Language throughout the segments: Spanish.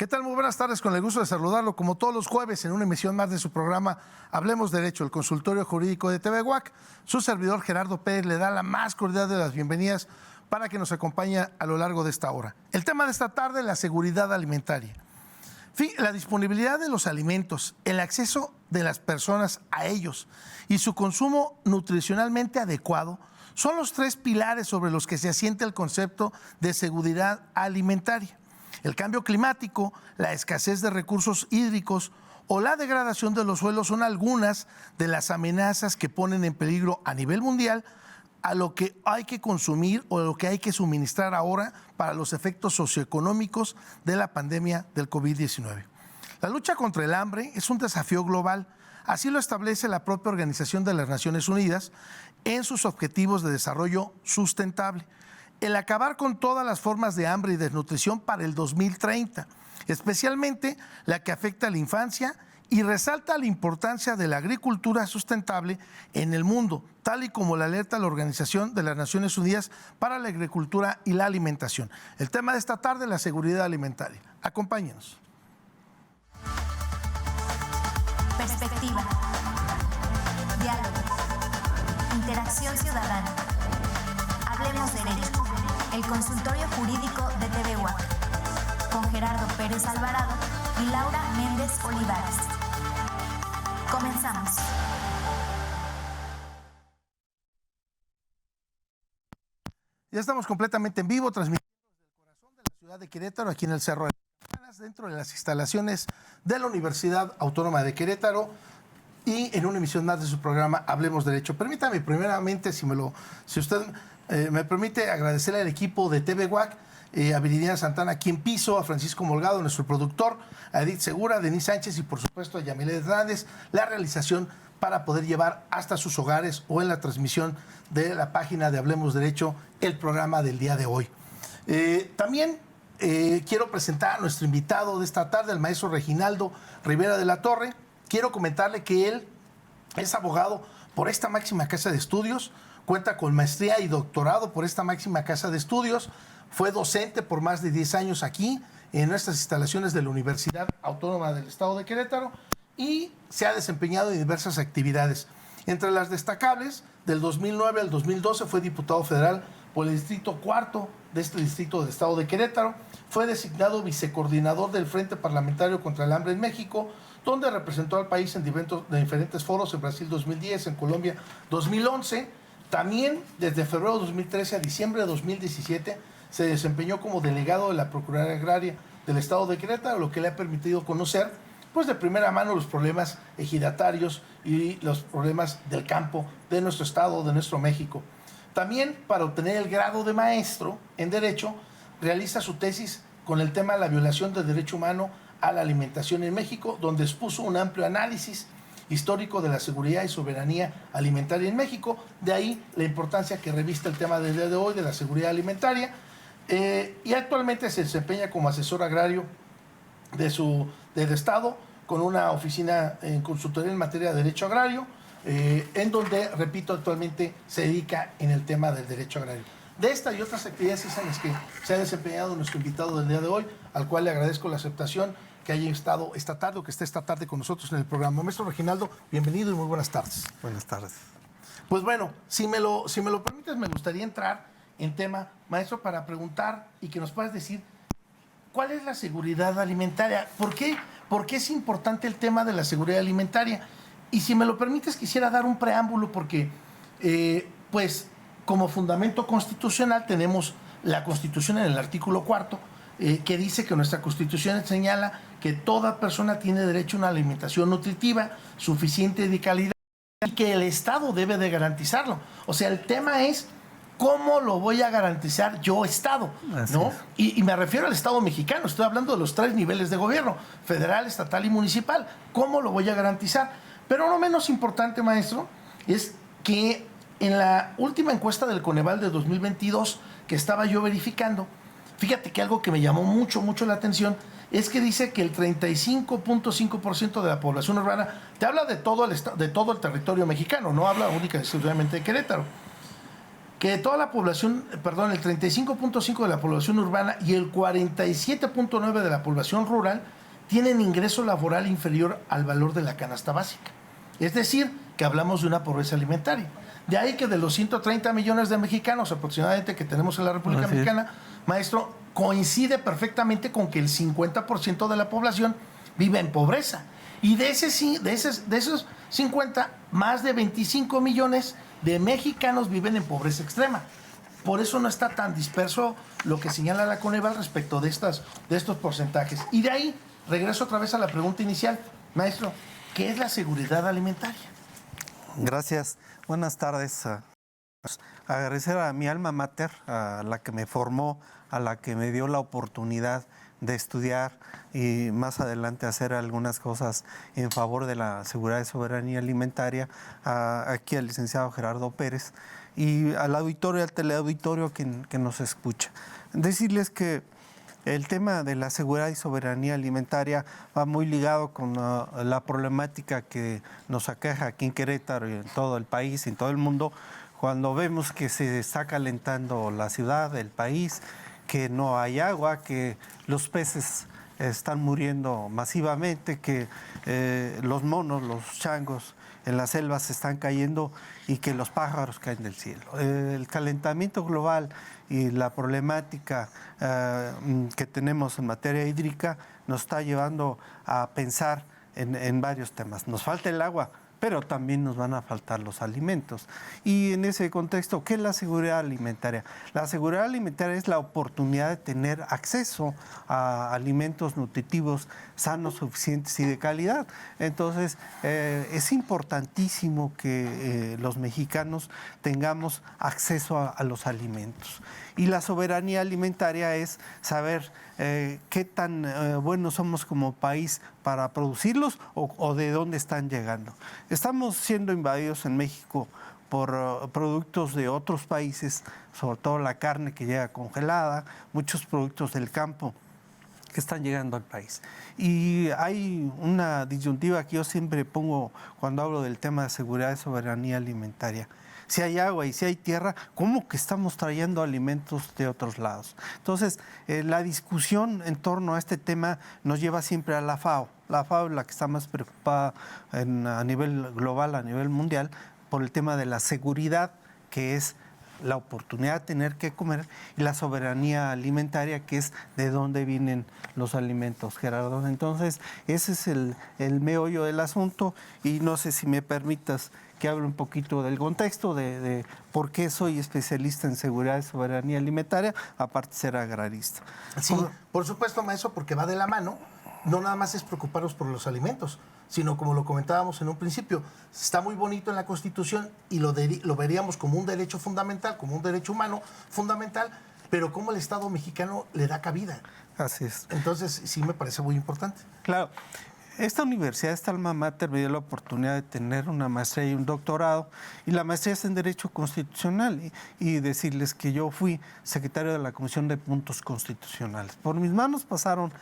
¿Qué tal? Muy buenas tardes, con el gusto de saludarlo como todos los jueves en una emisión más de su programa Hablemos Derecho, el consultorio jurídico de TV UAC. Su servidor Gerardo Pérez le da la más cordial de las bienvenidas para que nos acompañe a lo largo de esta hora. El tema de esta tarde, la seguridad alimentaria. La disponibilidad de los alimentos, el acceso de las personas a ellos y su consumo nutricionalmente adecuado son los tres pilares sobre los que se asienta el concepto de seguridad alimentaria. El cambio climático, la escasez de recursos hídricos o la degradación de los suelos son algunas de las amenazas que ponen en peligro a nivel mundial a lo que hay que consumir o lo que hay que suministrar ahora para los efectos socioeconómicos de la pandemia del COVID-19. La lucha contra el hambre es un desafío global, así lo establece la propia Organización de las Naciones Unidas en sus Objetivos de Desarrollo Sustentable. El acabar con todas las formas de hambre y desnutrición para el 2030, especialmente la que afecta a la infancia, y resalta la importancia de la agricultura sustentable en el mundo, tal y como la alerta la Organización de las Naciones Unidas para la Agricultura y la Alimentación. El tema de esta tarde, la seguridad alimentaria. Acompáñenos. Perspectiva, diálogo, interacción ciudadana. Hablemos Derecho, el consultorio jurídico de TV UAC, con Gerardo Pérez Alvarado y Laura Méndez Olivares. Comenzamos. Ya estamos completamente en vivo, transmitiendo desde el corazón de la ciudad de Querétaro, aquí en el Cerro de las Campanas, dentro de las instalaciones de la Universidad Autónoma de Querétaro, y en una emisión más de su programa Hablemos Derecho. Permítame primeramente, si usted me permite, agradecerle al equipo de TV UAC, a Viridiana Santana aquí en piso, a Francisco Molgado, nuestro productor, a Edith Segura, a Denise Sánchez y por supuesto a Yamile Hernández, la realización para poder llevar hasta sus hogares o en la transmisión de la página de Hablemos Derecho el programa del día de hoy. También quiero presentar a nuestro invitado de esta tarde, el maestro Reginaldo Rivera de la Torre. Quiero comentarle que él es abogado por esta máxima casa de estudios, cuenta con maestría y doctorado por esta máxima casa de estudios, fue docente por más de 10 años aquí en nuestras instalaciones de la Universidad Autónoma del Estado de Querétaro y se ha desempeñado en diversas actividades. Entre las destacables, del 2009 al 2012 fue diputado federal por el Distrito Cuarto de este distrito del Estado de Querétaro, fue designado vicecoordinador del Frente Parlamentario contra el Hambre en México, donde representó al país en diferentes foros, en Brasil 2010, en Colombia 2011. También desde febrero de 2013 a diciembre de 2017 se desempeñó como delegado de la Procuraduría Agraria del Estado de Querétaro, lo que le ha permitido conocer pues de primera mano los problemas ejidatarios y los problemas del campo de nuestro estado, de nuestro México. También, para obtener el grado de maestro en Derecho, realiza su tesis con el tema de la violación del derecho humano a la alimentación en México, donde expuso un amplio análisis histórico de la seguridad y soberanía alimentaria en México. De ahí la importancia que reviste el tema del día de hoy de la seguridad alimentaria. Y actualmente se desempeña como asesor agrario del Estado, con una oficina en consultoría en materia de derecho agrario, en donde, repito, actualmente se dedica en el tema del derecho agrario. De esta y otras actividades en las que se ha desempeñado nuestro invitado del día de hoy, al cual le agradezco la aceptación que haya estado esta tarde o que esté esta tarde con nosotros en el programa. Maestro Reginaldo, bienvenido y muy buenas tardes. Buenas tardes. Pues bueno, si me lo permites, me gustaría entrar en tema, maestro, para preguntar y que nos puedas decir cuál es la seguridad alimentaria. ¿Por qué es importante el tema de la seguridad alimentaria? Y si me lo permites, quisiera dar un preámbulo porque, pues, como fundamento constitucional tenemos la Constitución en el artículo 4, que dice que nuestra Constitución señala que toda persona tiene derecho a una alimentación nutritiva, suficiente y de calidad, y que el Estado debe de garantizarlo. O sea, el tema es ¿cómo lo voy a garantizar yo, Estado? ¿No? Y me refiero al Estado mexicano, estoy hablando de los 3 niveles de gobierno, federal, estatal y municipal. ¿Cómo lo voy a garantizar? Pero no menos importante, maestro, es que en la última encuesta del Coneval de 2022 que estaba yo verificando, fíjate que algo que me llamó mucho la atención es que dice que el 35.5% de la población urbana, te habla de todo el territorio mexicano, no habla única y exclusivamente de Querétaro, que toda la población, perdón, el 35.5 de la población urbana y el 47.9 de la población rural tienen ingreso laboral inferior al valor de la canasta básica. Es decir, que hablamos de una pobreza alimentaria. De ahí que de los 130 millones de mexicanos aproximadamente que tenemos en la República Mexicana, maestro, coincide perfectamente con que el 50% de la población vive en pobreza. Y de esos 50, más de 25 millones de mexicanos viven en pobreza extrema. Por eso no está tan disperso lo que señala la Coneval respecto de estos porcentajes. Y de ahí, regreso otra vez a la pregunta inicial. Maestro, ¿qué es la seguridad alimentaria? Gracias. Buenas tardes. Agradecer a mi alma mater, a la que me formó, a la que me dio la oportunidad de estudiar y más adelante hacer algunas cosas en favor de la seguridad y soberanía alimentaria, aquí al licenciado Gerardo Pérez y al auditorio, al teleauditorio que nos escucha. Decirles que el tema de la seguridad y soberanía alimentaria va muy ligado con la problemática que nos aqueja aquí en Querétaro y en todo el país, en todo el mundo, cuando vemos que se está calentando la ciudad, el país, que no hay agua, que los peces están muriendo masivamente, que los monos, los changos en las selvas se están cayendo y que los pájaros caen del cielo. El calentamiento global y la problemática que tenemos en materia hídrica nos está llevando a pensar en varios temas. Nos falta el agua, pero también nos van a faltar los alimentos. Y en ese contexto, ¿qué es la seguridad alimentaria? La seguridad alimentaria es la oportunidad de tener acceso a alimentos nutritivos, sanos, suficientes y de calidad. Entonces, es importantísimo que los mexicanos tengamos acceso a los alimentos. Y la soberanía alimentaria es saber qué tan buenos somos como país para producirlos o de dónde están llegando. Estamos siendo invadidos en México por productos de otros países, sobre todo la carne que llega congelada, muchos productos del campo que están llegando al país. Y hay una disyuntiva que yo siempre pongo cuando hablo del tema de seguridad y soberanía alimentaria. Si hay agua y si hay tierra, ¿cómo que estamos trayendo alimentos de otros lados? Entonces, la discusión en torno a este tema nos lleva siempre a la FAO. La FAO es la que está más preocupada a nivel global, a nivel mundial, por el tema de la seguridad, que es la oportunidad de tener que comer, y la soberanía alimentaria, que es de dónde vienen los alimentos, Gerardo. Entonces, ese es el meollo del asunto, y no sé si me permitas que hable un poquito del contexto de por qué soy especialista en seguridad y soberanía alimentaria, aparte de ser agrarista. Sí, por supuesto, maestro, porque va de la mano. No nada más es preocuparnos por los alimentos, sino como lo comentábamos en un principio, está muy bonito en la Constitución y lo veríamos como un derecho fundamental, como un derecho humano fundamental, pero cómo el Estado mexicano le da cabida. Así es. Entonces, sí me parece muy importante. Claro. Esta universidad, esta alma mater, me dio la oportunidad de tener una maestría y un doctorado, y la maestría es en Derecho Constitucional, y decirles que yo fui secretario de la Comisión de Puntos Constitucionales. Por mis manos pasaron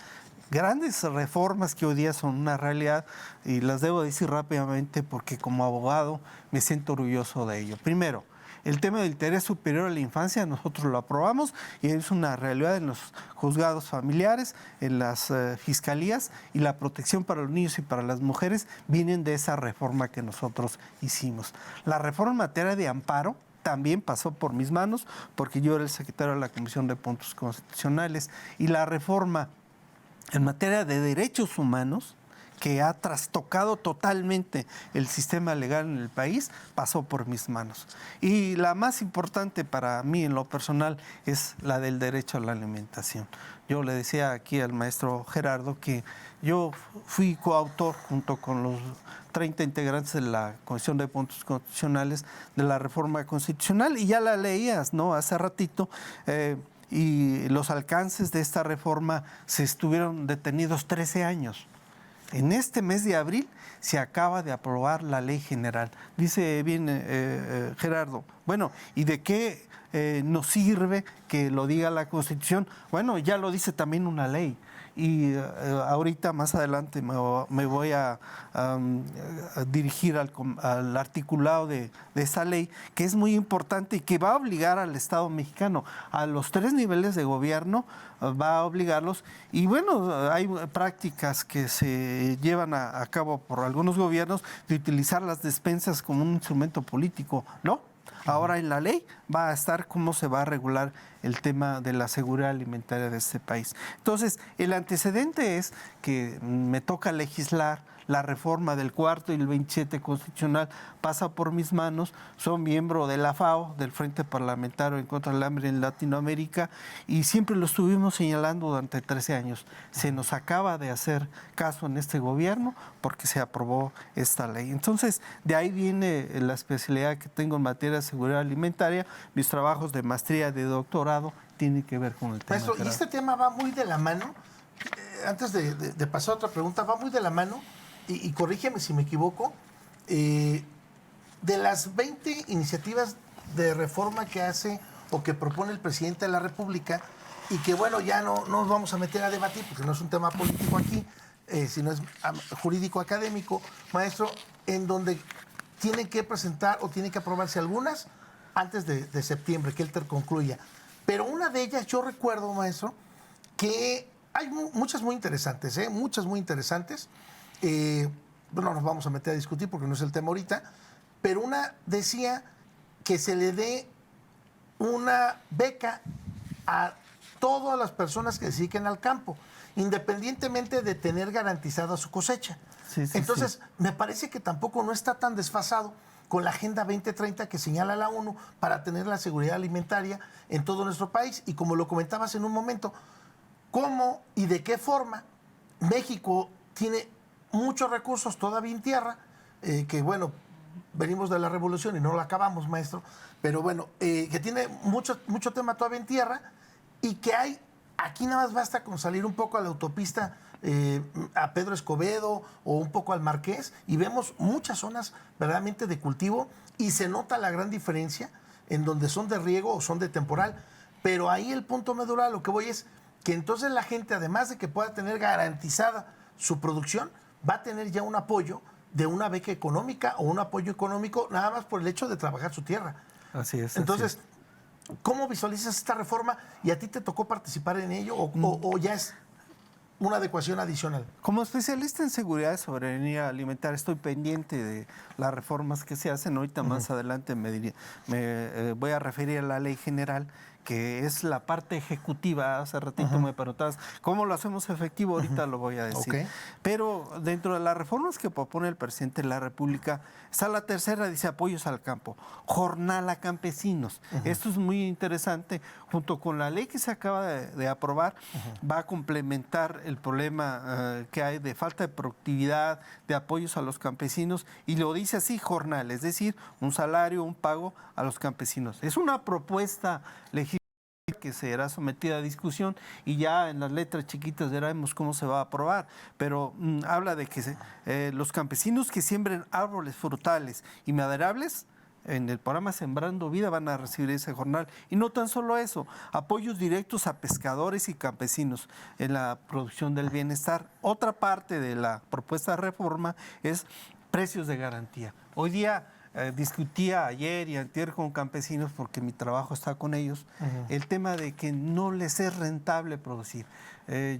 grandes reformas que hoy día son una realidad, y las debo decir rápidamente porque como abogado me siento orgulloso de ello. Primero, el tema del interés superior a la infancia, nosotros lo aprobamos y es una realidad en los juzgados familiares, en las fiscalías, y la protección para los niños y para las mujeres vienen de esa reforma que nosotros hicimos. La reforma en materia de amparo también pasó por mis manos porque yo era el secretario de la Comisión de Puntos Constitucionales, y la reforma en materia de derechos humanos, que ha trastocado totalmente el sistema legal en el país, pasó por mis manos. Y la más importante para mí en lo personal es la del derecho a la alimentación. Yo le decía aquí al maestro Gerardo que yo fui coautor junto con los 30 integrantes de la Comisión de Puntos Constitucionales de la reforma constitucional, y ya la leías, ¿no?, hace ratito, y los alcances de esta reforma se estuvieron detenidos 13 años. En este mes de abril se acaba de aprobar la ley general. Dice bien Gerardo, bueno, ¿y de qué nos sirve que lo diga la Constitución? Bueno, ya lo dice también una ley. y ahorita más adelante me voy a dirigir al articulado de esa ley, que es muy importante y que va a obligar al Estado mexicano a los 3 niveles de gobierno, va a obligarlos. Y bueno, hay prácticas que se llevan a cabo por algunos gobiernos de utilizar las despensas como un instrumento político, ¿no? Ahora en la ley va a estar cómo se va a regular el tema de la seguridad alimentaria de este país. Entonces, el antecedente es que me toca legislar la reforma del 4 y el 27 constitucional, pasa por mis manos, soy miembro de la FAO, del Frente Parlamentario en contra del Hambre en Latinoamérica, y siempre lo estuvimos señalando durante 13 años. Se nos acaba de hacer caso en este gobierno porque se aprobó esta ley. Entonces, de ahí viene la especialidad que tengo en materia de seguridad alimentaria. Mis trabajos de maestría, de doctorado, tienen que ver con el tema. Maestro, y este tema va muy de la mano, antes de pasar a otra pregunta, va muy de la mano, y corrígeme si me equivoco, de las 20 iniciativas de reforma que hace o que propone el presidente de la República, y que bueno, ya no nos vamos a meter a debatir porque no es un tema político aquí, sino es jurídico académico, maestro, en donde tiene que presentar o tiene que aprobarse algunas antes de septiembre, que él concluya. Pero una de ellas, yo recuerdo, maestro, que hay muchas muy interesantes, muchas muy interesantes. No nos vamos a meter a discutir porque no es el tema ahorita, pero una decía que se le dé una beca a todas las personas que se dediquen al campo, independientemente de tener garantizada su cosecha. Entonces, me parece que tampoco no está tan desfasado con la Agenda 2030 que señala la ONU para tener la seguridad alimentaria en todo nuestro país. Y como lo comentabas en un momento, ¿cómo y de qué forma México tiene muchos recursos todavía en tierra, que bueno, venimos de la revolución y no lo acabamos, maestro, pero bueno, que tiene mucho tema todavía en tierra, y que hay, aquí nada más basta con salir un poco a la autopista a Pedro Escobedo o un poco al Marqués, y vemos muchas zonas verdaderamente de cultivo, y se nota la gran diferencia en donde son de riego o son de temporal. Pero ahí el punto medular, lo que voy es que entonces la gente, además de que pueda tener garantizada su producción, va a tener ya un apoyo de una beca económica o un apoyo económico nada más por el hecho de trabajar su tierra. Así es. Entonces, ¿cómo visualizas esta reforma? ¿Y a ti te tocó participar en ello o ya es una adecuación adicional? Como especialista en seguridad y soberanía alimentaria, estoy pendiente de las reformas que se hacen. Ahorita más adelante me voy a referir a la ley general, que es la parte ejecutiva. Hace ratito me preguntabas cómo lo hacemos efectivo, ahorita lo voy a decir. Pero dentro de las reformas que propone el presidente de la República, está la tercera, dice apoyos al campo, jornal a campesinos. Esto es muy interesante, junto con la ley que se acaba de aprobar, va a complementar el problema que hay de falta de productividad, de apoyos a los campesinos, y lo dice así, jornal, es decir, un salario, un pago a los campesinos. Es una propuesta legislativa que será sometida a discusión, y ya en las letras chiquitas veremos cómo se va a aprobar, pero habla de que los campesinos que siembren árboles frutales y maderables en el programa Sembrando Vida van a recibir ese jornal. Y no tan solo eso, apoyos directos a pescadores y campesinos en la producción del bienestar. Otra parte de la propuesta de reforma es precios de garantía. Hoy día discutía ayer y antier con campesinos, porque mi trabajo está con ellos, el tema de que no les es rentable producir.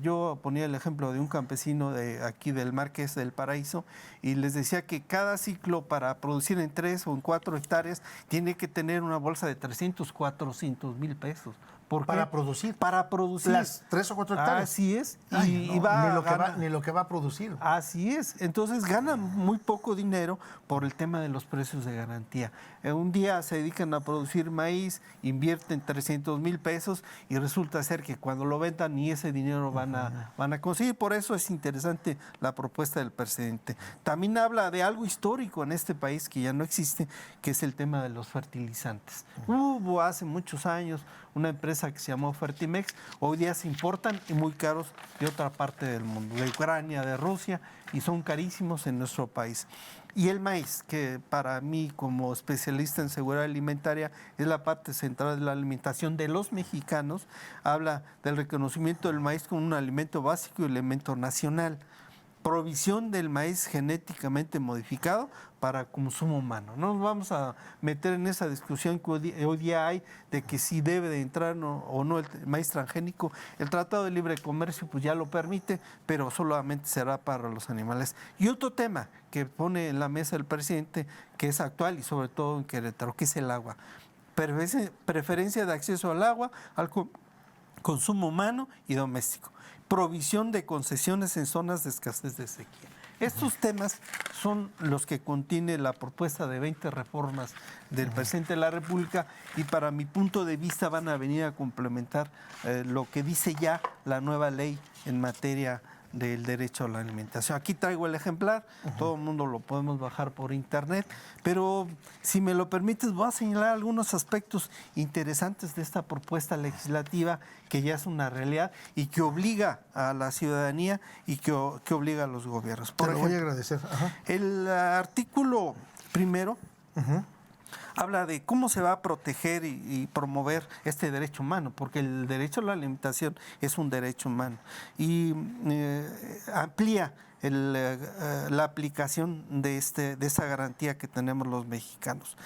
Yo ponía el ejemplo de un campesino de aquí del Marqués del Paraíso, y les decía que cada ciclo para producir en 3 o en 4 hectáreas tiene que tener una bolsa de 300, 400 mil pesos. ¿Por qué? Para producir. Para producir. Las 3 o 4 hectáreas. Así es. Ay, ni lo que va a producir. Así es. Entonces ganan muy poco dinero por el tema de los precios de garantía. Un día se dedican a producir maíz, invierten 300 mil pesos, y resulta ser que cuando lo vendan ni ese dinero van a conseguir. Por eso es interesante la propuesta del presidente. También habla de algo histórico en este país que ya no existe, que es el tema de los fertilizantes. Hubo hace muchos años una empresa que se llamó Fertimex. Hoy día se importan, y muy caros, de otra parte del mundo, de Ucrania, de Rusia, y son carísimos en nuestro país. Y el maíz, que para mí como especialista en seguridad alimentaria es la parte central de la alimentación de los mexicanos, habla del reconocimiento del maíz como un alimento básico y elemento nacional. Provisión del maíz genéticamente modificado para consumo humano. No nos vamos a meter en esa discusión que hoy día hay de que si debe de entrar o no el maíz transgénico. El Tratado de Libre Comercio pues ya lo permite, pero solamente será para los animales. Y otro tema que pone en la mesa el presidente, que es actual y sobre todo en Querétaro, que es el agua. Preferencia de acceso al agua, al consumo humano y doméstico. Provisión de concesiones en zonas de escasez de sequía. Estos temas son los que contiene la propuesta de 20 reformas del presidente de la República y para mi punto de vista van a venir a complementar lo que dice ya la nueva ley en materia del derecho a la alimentación. Aquí traigo el ejemplar, todo el mundo lo podemos bajar por internet, pero si me lo permites voy a señalar algunos aspectos interesantes de esta propuesta legislativa que ya es una realidad y que obliga a la ciudadanía y que obliga a los gobiernos. Te lo voy a agradecer. El artículo primero habla de cómo se va a proteger y promover este derecho humano, porque el derecho a la alimentación es un derecho humano y amplía la aplicación de esa garantía que tenemos los mexicanos.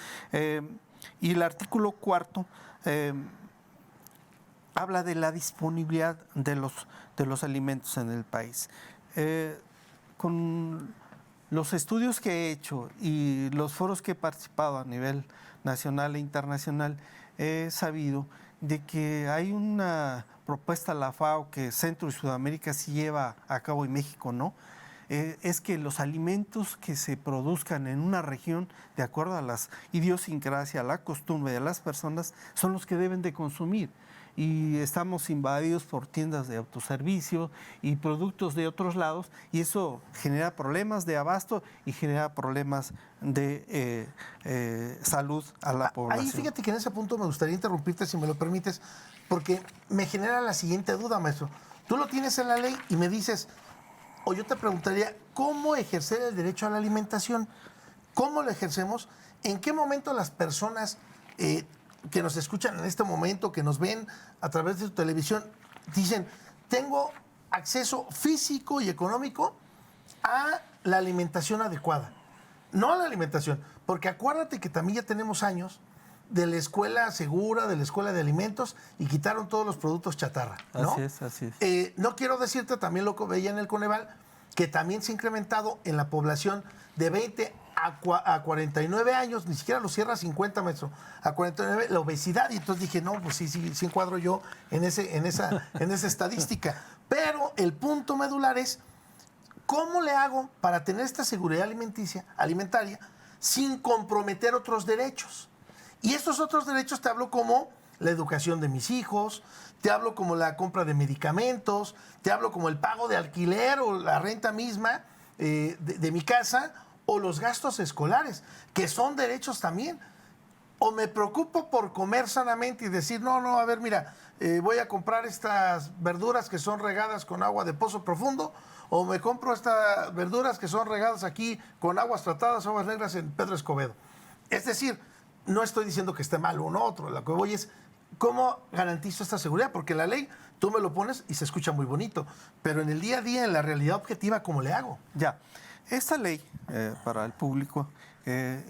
Y el artículo cuarto habla de la disponibilidad de los alimentos en el país. Con los estudios que he hecho y los foros que he participado a nivel nacional e internacional, he sabido de que hay una propuesta a la FAO que Centro y Sudamérica sí lleva a cabo y México no, es que los alimentos que se produzcan en una región, de acuerdo a las idiosincrasias, a la costumbre de las personas, son los que deben de consumir. Y estamos invadidos por tiendas de autoservicio y productos de otros lados y eso genera problemas de abasto y genera problemas de salud a la población. Ahí fíjate que en ese punto me gustaría interrumpirte, si me lo permites, porque me genera la siguiente duda, maestro. Tú lo tienes en la ley y me dices, o yo te preguntaría, ¿cómo ejercer el derecho a la alimentación? ¿Cómo lo ejercemos? ¿En qué momento las personas que nos escuchan en este momento, que nos ven a través de su televisión, dicen, tengo acceso físico y económico a la alimentación adecuada? No a la alimentación, porque acuérdate que también ya tenemos años de la escuela segura, de la escuela de alimentos, y quitaron todos los productos chatarra, ¿no? Así es, así es. No quiero decirte, también lo que veía en el Coneval, que también se ha incrementado en la población de 20 a 49 años, ni siquiera lo cierra 50, maestro, a 49, la obesidad. Y entonces dije, no, pues sí encuadro yo en esa estadística. Pero el punto medular es, ¿cómo le hago para tener esta seguridad alimentaria sin comprometer otros derechos? Y estos otros derechos te hablo como la educación de mis hijos, te hablo como la compra de medicamentos, te hablo como el pago de alquiler o la renta misma de mi casa, o los gastos escolares, que son derechos también. O me preocupo por comer sanamente y decir, no, a ver, mira, voy a comprar estas verduras que son regadas con agua de pozo profundo, o me compro estas verduras que son regadas aquí con aguas tratadas, aguas negras en Pedro Escobedo. Es decir, no estoy diciendo que esté mal uno u otro, lo que voy es, ¿cómo garantizo esta seguridad? Porque la ley, tú me lo pones y se escucha muy bonito, pero en el día a día, en la realidad objetiva, ¿cómo le hago? Ya. Esta ley para el público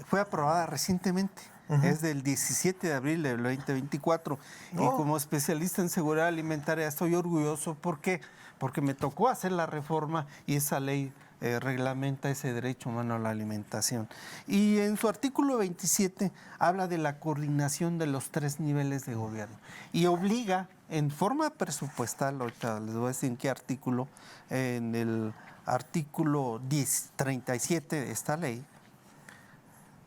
fue aprobada recientemente, es del 17 de abril del 2024 y como especialista en seguridad alimentaria estoy orgulloso. ¿Por qué? Porque me tocó hacer la reforma y esa ley reglamenta ese derecho humano a la alimentación. Y en su artículo 27 habla de la coordinación de los 3 niveles de gobierno y obliga en forma presupuestal, ahorita les voy a decir en qué artículo, en el artículo 37 de esta ley,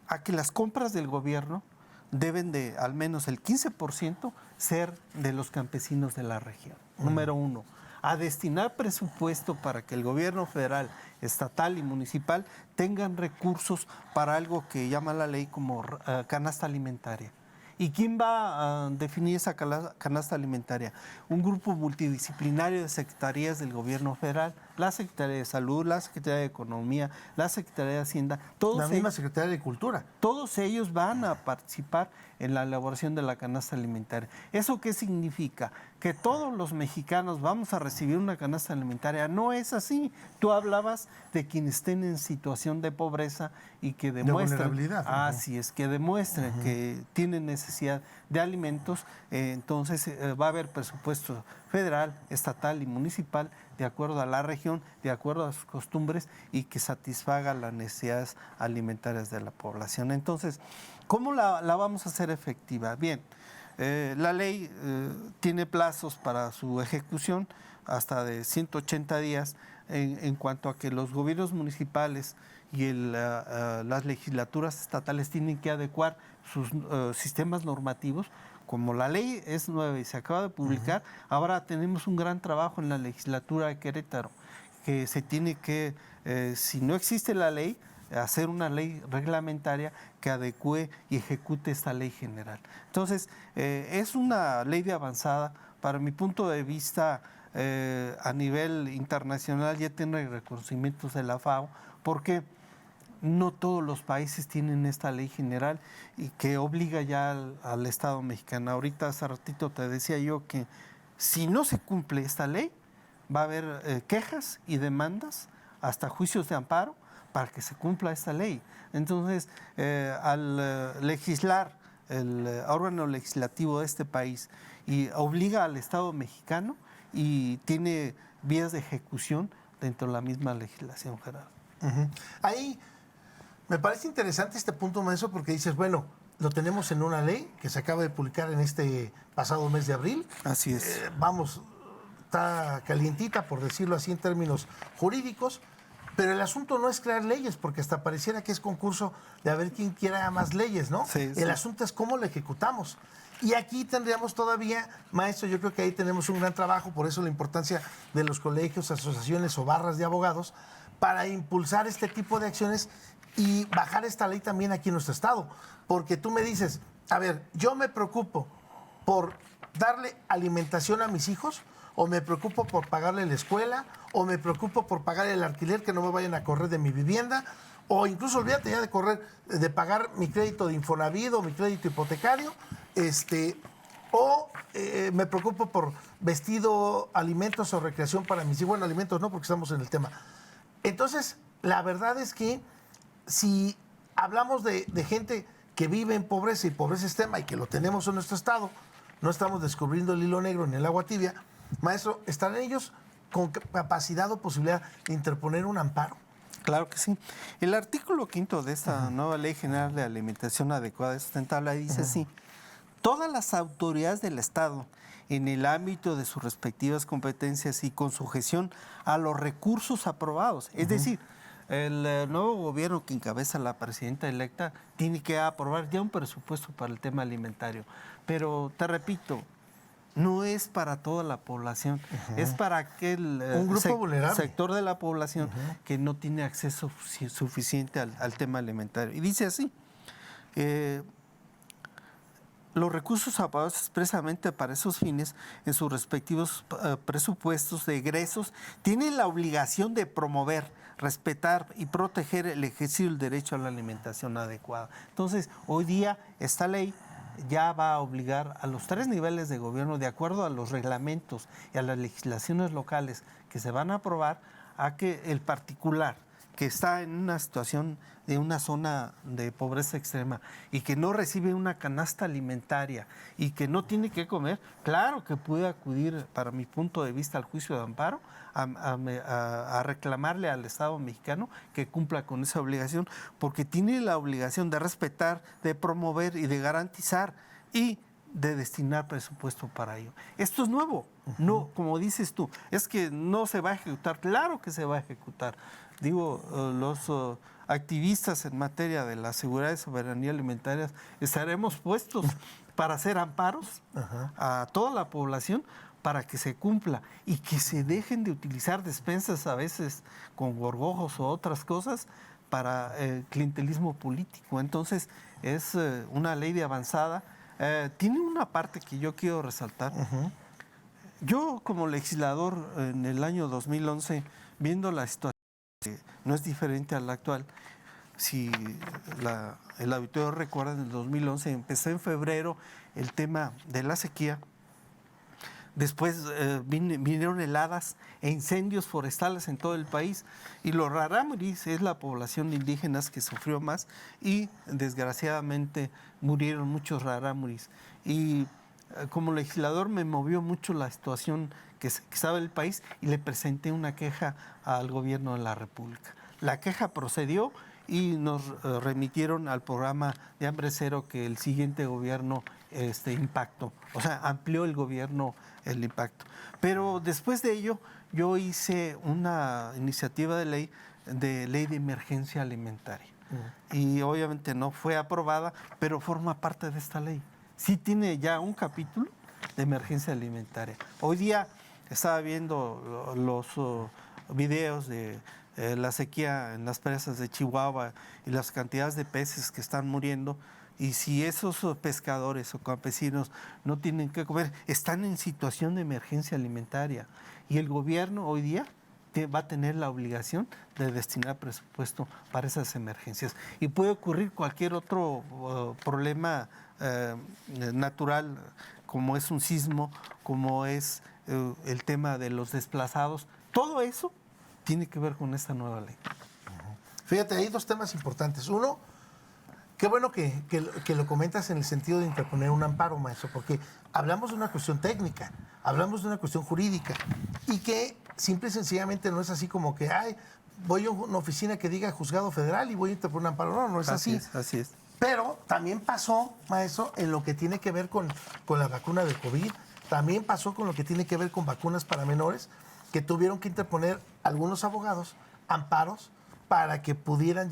a que las compras del gobierno deben de al menos el 15% ser de los campesinos de la región. Número 1, a destinar presupuesto para que el gobierno federal, estatal y municipal tengan recursos para algo que llama la ley como canasta alimentaria. ¿Y quién va a definir esa canasta alimentaria? Un grupo multidisciplinario de secretarías del gobierno federal, la Secretaría de Salud, la Secretaría de Economía, la Secretaría de Hacienda, La misma Secretaría de Cultura. todos ellos van a participar en la elaboración de la canasta alimentaria. ¿Eso qué significa? Que todos los mexicanos vamos a recibir una canasta alimentaria. No es así. Tú hablabas de quienes estén en situación de pobreza y que demuestren, vulnerabilidad. así es, que demuestren que tienen necesidad de alimentos. Entonces va a haber presupuesto federal, estatal y municipal de acuerdo a la región, de acuerdo a sus costumbres y que satisfaga las necesidades alimentarias de la población. Entonces, ¿cómo la vamos a hacer efectiva? Bien, la ley tiene plazos para su ejecución hasta de 180 días en cuanto a que los gobiernos municipales y las legislaturas estatales tienen que adecuar sus sistemas normativos. Como la ley es nueva y se acaba de publicar, ahora tenemos un gran trabajo en la legislatura de Querétaro, que se tiene que, si no existe la ley, hacer una ley reglamentaria que adecue y ejecute esta ley general. Entonces, es una ley de avanzada. Para mi punto de vista, a nivel internacional ya tiene reconocimientos de la FAO, porque no todos los países tienen esta ley general y que obliga ya al Estado mexicano. Ahorita hace ratito te decía yo que si no se cumple esta ley, va a haber quejas y demandas, hasta juicios de amparo, para que se cumpla esta ley. Entonces, al legislar el órgano legislativo de este país y obliga al Estado mexicano y tiene vías de ejecución dentro de la misma legislación federal. Ahí me parece interesante este punto, maestro, porque dices, bueno, lo tenemos en una ley que se acaba de publicar en este pasado mes de abril. Así es. Vamos, está calientita, por decirlo así, en términos jurídicos, pero el asunto no es crear leyes, porque hasta pareciera que es concurso de a ver quién quiera más leyes, ¿no? Sí, sí. El asunto es cómo lo ejecutamos. Y aquí tendríamos todavía, maestro, yo creo que ahí tenemos un gran trabajo, por eso la importancia de los colegios, asociaciones o barras de abogados, para impulsar este tipo de acciones y bajar esta ley también aquí en nuestro estado. Porque tú me dices, a ver, yo me preocupo por darle alimentación a mis hijos, o me preocupo por pagarle la escuela, o me preocupo por pagar el alquiler, que no me vayan a correr de mi vivienda, o incluso olvídate ya de pagar mi crédito de Infonavit o mi crédito hipotecario, me preocupo por vestido, alimentos o recreación para mis hijos. Bueno, alimentos no, porque estamos en el tema. Entonces, la verdad es que si hablamos de gente que vive en pobreza y pobreza extrema y que lo tenemos en nuestro estado, no estamos descubriendo el hilo negro en el agua tibia, maestro, ¿están ellos con capacidad o posibilidad de interponer un amparo? Claro que sí. El artículo 5 de esta nueva Ley General de Alimentación Adecuada y Sustentable dice así: todas las autoridades del Estado, en el ámbito de sus respectivas competencias y con sujeción a los recursos aprobados, es decir, el nuevo gobierno que encabeza la presidenta electa tiene que aprobar ya un presupuesto para el tema alimentario. Pero te repito, no es para toda la población, es para aquel un grupo vulnerable, sector de la población que no tiene acceso suficiente al tema alimentario. Y dice así: los recursos aprobados expresamente para esos fines en sus respectivos presupuestos de egresos tienen la obligación de promover, respetar y proteger el ejercicio del derecho a la alimentación adecuada. Entonces, hoy día esta ley ya va a obligar a los 3 niveles de gobierno, de acuerdo a los reglamentos y a las legislaciones locales que se van a aprobar, a que el particular que está en una situación de una zona de pobreza extrema y que no recibe una canasta alimentaria y que no tiene que comer, claro que puede acudir, para mi punto de vista, al juicio de amparo a reclamarle al Estado mexicano que cumpla con esa obligación, porque tiene la obligación de respetar, de promover y de garantizar y de destinar presupuesto para ello. Esto es nuevo, no, como dices tú, es que no se va a ejecutar, claro que se va a ejecutar. Digo, los activistas en materia de la seguridad y soberanía alimentaria estaremos puestos para hacer amparos a toda la población para que se cumpla y que se dejen de utilizar despensas a veces con gorgojos o otras cosas para clientelismo político. Entonces, es una ley de avanzada. tiene una parte que yo quiero resaltar. Yo como legislador en el año 2011, viendo la situación que no es diferente a la actual, si el auditorio recuerda, en el 2011 empezó en febrero el tema de la sequía. Después vinieron heladas e incendios forestales en todo el país, y los rarámuris es la población de indígenas que sufrió más, y desgraciadamente murieron muchos rarámuris. Y como legislador me movió mucho la situación que estaba en el país, y le presenté una queja al gobierno de la República. La queja procedió y nos remitieron al programa de Hambre Cero que el siguiente gobierno impactó, o sea, amplió el gobierno el impacto. Pero después de ello, yo hice una iniciativa de ley de emergencia alimentaria. Y obviamente no fue aprobada, pero forma parte de esta ley. Sí tiene ya un capítulo de emergencia alimentaria. Hoy día estaba viendo los videos de la sequía en las presas de Chihuahua y las cantidades de peces que están muriendo, y si esos pescadores o campesinos no tienen que comer, están en situación de emergencia alimentaria, y el gobierno hoy día va a tener la obligación de destinar presupuesto para esas emergencias. Y puede ocurrir cualquier otro problema natural, como es un sismo, como es el tema de los desplazados. Todo eso tiene que ver con esta nueva ley. Fíjate, hay dos temas importantes. Uno, qué bueno que lo comentas en el sentido de interponer un amparo, maestro, porque hablamos de una cuestión técnica, hablamos de una cuestión jurídica, y que simple y sencillamente no es así como que, voy a una oficina que diga juzgado federal y voy a interponer un amparo. No, no es así. Así es. Pero también pasó, maestro, en lo que tiene que ver con la vacuna de COVID, también pasó con lo que tiene que ver con vacunas para menores, que tuvieron que interponer algunos abogados amparos para que pudieran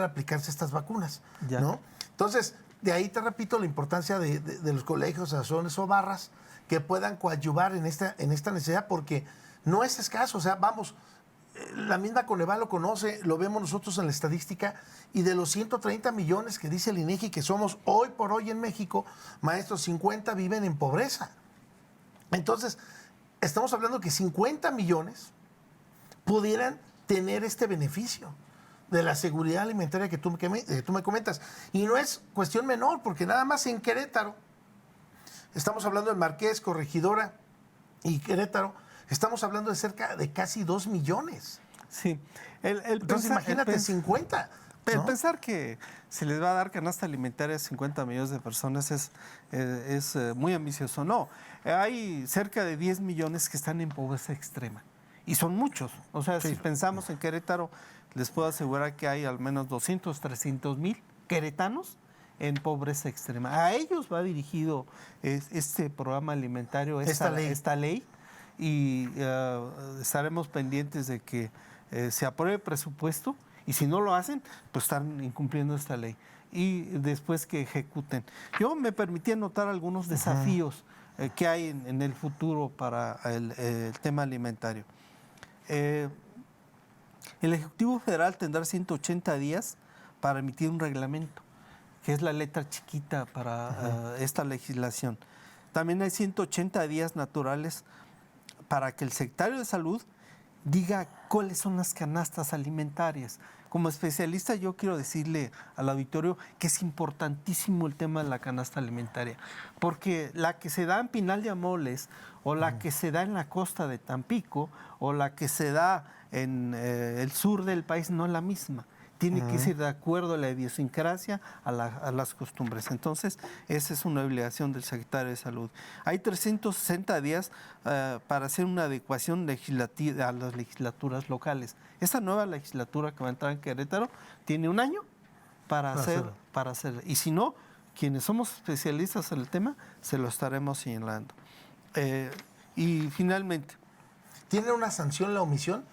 aplicarse estas vacunas, ¿no? Entonces, de ahí te repito la importancia de los colegios, asociaciones o barras que puedan coadyuvar en esta necesidad, porque no es escaso. O sea, vamos, la misma Coneval lo conoce, lo vemos nosotros en la estadística, y de los 130 millones que dice el INEGI que somos hoy por hoy en México, maestros, 50 viven en pobreza. Entonces, estamos hablando que 50 millones pudieran tener este beneficio de la seguridad alimentaria que tú me comentas. Y no es cuestión menor, porque nada más en Querétaro, estamos hablando de Marqués, Corregidora y Querétaro, estamos hablando de cerca de casi 2 millones. Sí. Entonces imagínate 50. El ¿no? pensar que se les va a dar canasta alimentaria a 50 millones de personas es muy ambicioso. No, hay cerca de 10 millones que están en pobreza extrema. Y son muchos. O sea, sí. Si pensamos en Querétaro, les puedo asegurar que hay al menos 200, 300 mil queretanos en pobreza extrema. A ellos va dirigido este programa alimentario, esta ley, y estaremos pendientes de que se apruebe presupuesto, y si no lo hacen, pues están incumpliendo esta ley, y después que ejecuten. Yo me permití anotar algunos desafíos que hay en el futuro para el tema alimentario. El Ejecutivo Federal tendrá 180 días para emitir un reglamento, que es la letra chiquita para esta legislación. También hay 180 días naturales para que el secretario de Salud diga cuáles son las canastas alimentarias. Como especialista, yo quiero decirle al auditorio que es importantísimo el tema de la canasta alimentaria, porque la que se da en Pinal de Amoles, o la que se da en la costa de Tampico, o la que se da en el sur del país, no es la misma. Tiene que ser de acuerdo a la idiosincrasia, a las costumbres. Entonces, esa es una obligación del secretario de Salud. Hay 360 días para hacer una adecuación legislativa a las legislaturas locales. Esta nueva legislatura que va a entrar en Querétaro tiene un año para hacer. Y si no, quienes somos especialistas en el tema, se lo estaremos señalando. Y finalmente, ¿tiene una sanción la omisión?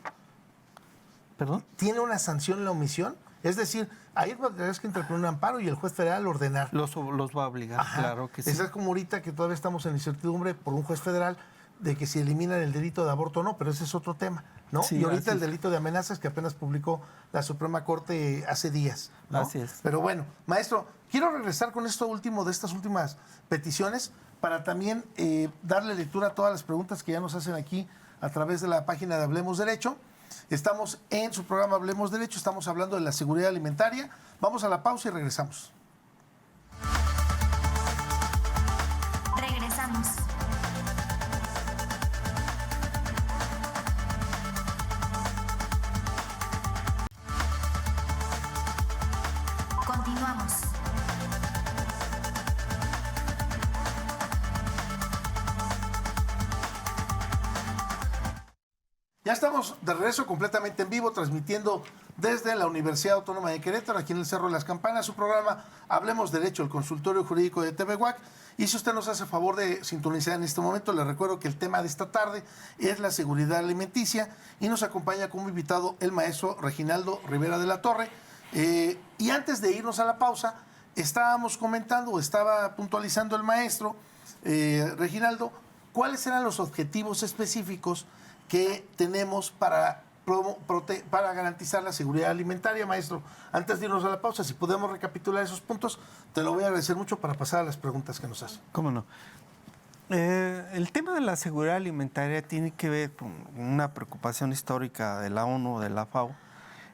¿Perdón? ¿Tiene una sanción la omisión? Es decir, ahí tendrás que interponer un amparo y el juez federal ordenar. Los va a obligar, claro que sí. Es como ahorita que todavía estamos en incertidumbre por un juez federal. de que si eliminan el delito de aborto o no, pero ese es otro tema, ¿no? Sí, y ahorita así el es. delito de amenazas que apenas publicó la Suprema Corte hace días, ¿no? Así es. Pero bueno, maestro, quiero regresar con esto último de estas últimas peticiones para también darle lectura a todas las preguntas que ya nos hacen aquí a través de la página de Hablemos Derecho. Estamos en su programa Hablemos Derecho, estamos hablando de la seguridad alimentaria. Vamos a la pausa y regresamos. Regresamos. Continuamos. Ya estamos de regreso completamente en vivo, transmitiendo desde la Universidad Autónoma de Querétaro, aquí en el Cerro de las Campanas, su programa Hablemos Derecho, el consultorio jurídico de TVWAC. Y si usted nos hace favor de sintonizar en este momento, le recuerdo que el tema de esta tarde es la seguridad alimenticia y nos acompaña como invitado el maestro Reginaldo Rivera de la Torre. Y antes de irnos a la pausa, estábamos comentando, o estaba puntualizando el maestro Reginaldo, cuáles eran los objetivos específicos que tenemos para garantizar la seguridad alimentaria, maestro. Antes de irnos a la pausa, si podemos recapitular esos puntos, te lo voy a agradecer mucho para pasar a las preguntas que nos hacen. ¿Cómo no? El tema de la seguridad alimentaria tiene que ver con una preocupación histórica de la ONU, de la FAO,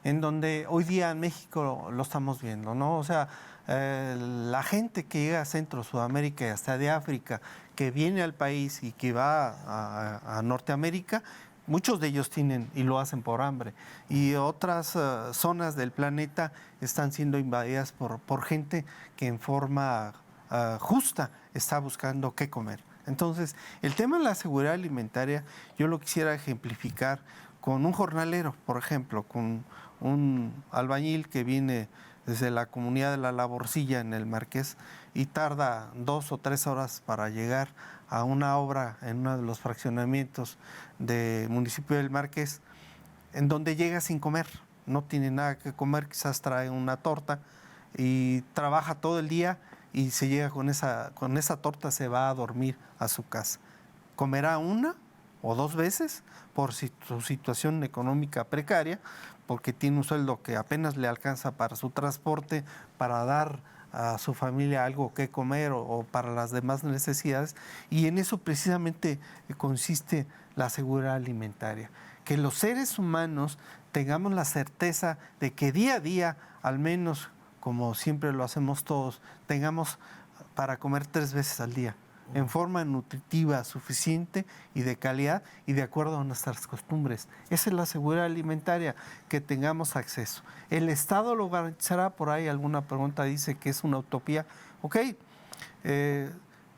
en donde hoy día en México lo estamos viendo, ¿no? O sea, la gente que llega a Centro, Sudamérica y hasta de África, que viene al país y que va a Norteamérica, muchos de ellos tienen y lo hacen por hambre. Y otras zonas del planeta están siendo invadidas por gente que en forma justa está buscando qué comer. Entonces, el tema de la seguridad alimentaria, yo lo quisiera ejemplificar con un jornalero, por ejemplo, con un albañil que viene desde la comunidad de La Laborcilla en el Marqués y tarda 2 o 3 horas para llegar a una obra en uno de los fraccionamientos del municipio del Marqués, en donde llega sin comer, no tiene nada que comer, quizás trae una torta y trabaja todo el día y se llega con esa torta, se va a dormir a su casa. Comerá 1 o 2 veces por su situación económica precaria, porque tiene un sueldo que apenas le alcanza para su transporte, para dar a su familia algo que comer o para las demás necesidades, y en eso precisamente consiste la seguridad alimentaria, que los seres humanos tengamos la certeza de que día a día, al menos como siempre lo hacemos todos, tengamos para comer 3 veces al día, en forma nutritiva, suficiente y de calidad y de acuerdo a nuestras costumbres. Esa es la seguridad alimentaria, que tengamos acceso. ¿El Estado lo garantizará? Por ahí alguna pregunta dice que es una utopía. Ok,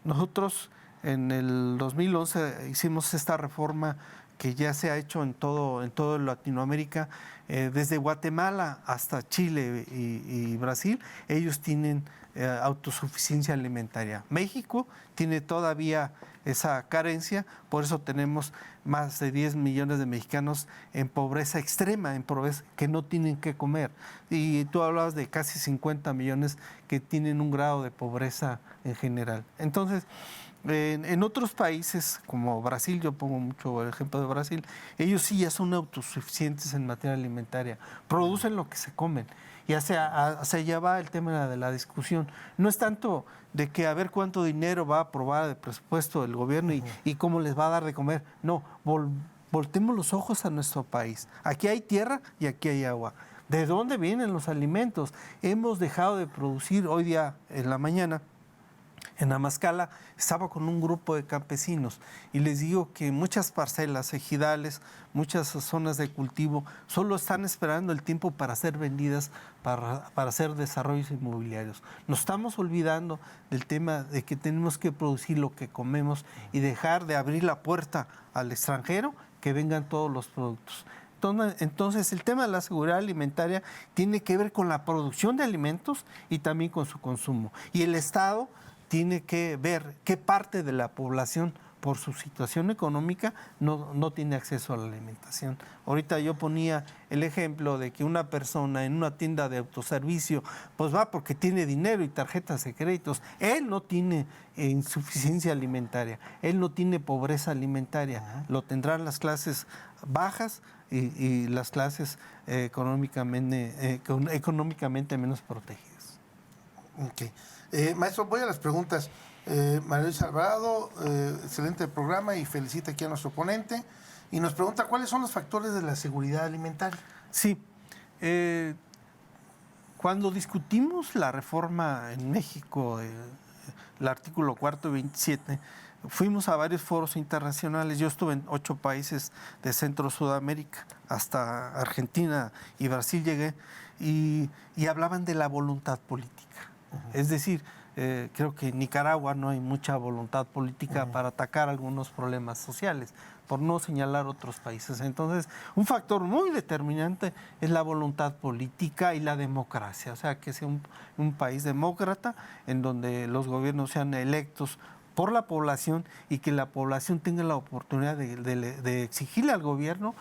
nosotros en el 2011 hicimos esta reforma que ya se ha hecho en todo Latinoamérica, desde Guatemala hasta Chile y Brasil, ellos tienen autosuficiencia alimentaria. México tiene todavía esa carencia, por eso tenemos más de 10 millones de mexicanos en pobreza extrema, en pobreza que no tienen que comer. Y tú hablabas de casi 50 millones que tienen un grado de pobreza en general. Entonces, en otros países como Brasil, yo pongo mucho el ejemplo de Brasil, ellos sí ya son autosuficientes en materia alimentaria, producen lo que se comen. Y hacia allá va el tema de la discusión. No es tanto de que a ver cuánto dinero va a aprobar el presupuesto del gobierno y cómo les va a dar de comer. No, voltemos los ojos a nuestro país. Aquí hay tierra y aquí hay agua. ¿De dónde vienen los alimentos? Hemos dejado de producir. Hoy día, en la mañana, en Amazcala, estaba con un grupo de campesinos y les digo que muchas parcelas, ejidales, muchas zonas de cultivo solo están esperando el tiempo para ser vendidas, para hacer desarrollos inmobiliarios. Nos estamos olvidando del tema de que tenemos que producir lo que comemos y dejar de abrir la puerta al extranjero que vengan todos los productos. Entonces, el tema de la seguridad alimentaria tiene que ver con la producción de alimentos y también con su consumo. Y el Estado tiene que ver qué parte de la población por su situación económica no tiene acceso a la alimentación. Ahorita yo ponía el ejemplo de que una persona en una tienda de autoservicio pues va porque tiene dinero y tarjetas de créditos. Él no tiene insuficiencia alimentaria, él no tiene pobreza alimentaria, lo tendrán las clases bajas y las clases económicamente menos protegidas. Okay. Maestro, voy a las preguntas. María Luisa Alvarado, excelente programa y felicita aquí a nuestro ponente. Y nos pregunta cuáles son los factores de la seguridad alimentaria. Sí. Cuando discutimos la reforma en México, el artículo 4 y 27, fuimos a varios foros internacionales. Yo estuve en 8 países de Centro Sudamérica, hasta Argentina y Brasil llegué, y hablaban de la voluntad política. Es decir, creo que en Nicaragua no hay mucha voluntad política para atacar algunos problemas sociales, por no señalar otros países. Entonces, un factor muy determinante es la voluntad política y la democracia, o sea, que sea un país demócrata en donde los gobiernos sean electos por la población y que la población tenga la oportunidad de exigirle al gobierno